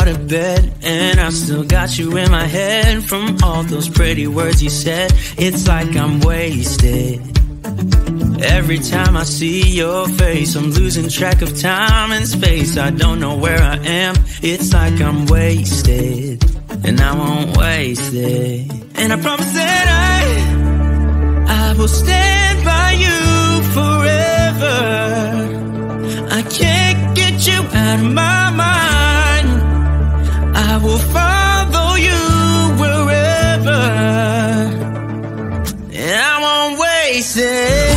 out of bed, and I still got you in my head from all those pretty words you said. It's like I'm wasted. Every time I see your face, I'm losing track of time and space. I don't know where I am. It's like I'm wasted, and I won't waste it. And I promise that I will stand by you forever. I can't get you out of my mind. I will follow you wherever, and I won't waste it.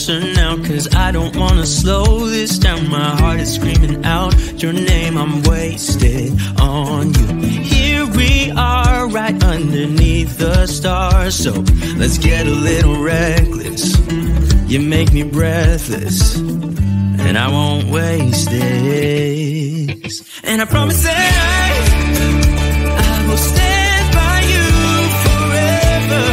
Now, cause I don't wanna slow this down. My heart is screaming out your name. I'm wasted on you. Here we are, right underneath the stars. So let's get a little reckless. You make me breathless, and I won't waste this. And I promise that I will stand by you forever.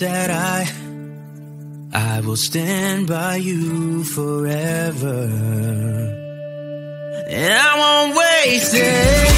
That I will stand by you forever, and I won't waste it.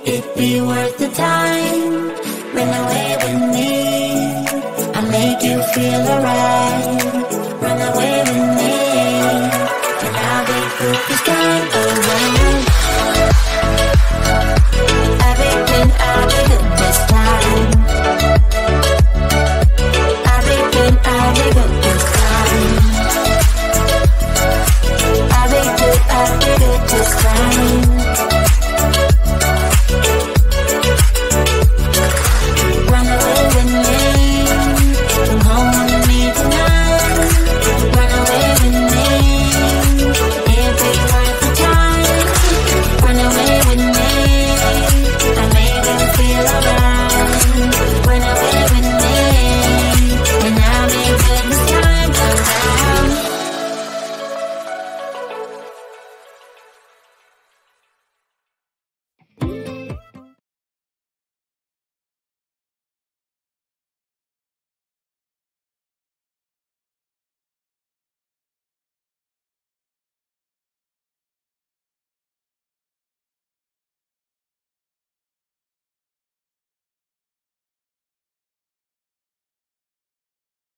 it be worth the time? Run away with me, I'll make you feel alright. Run away with me.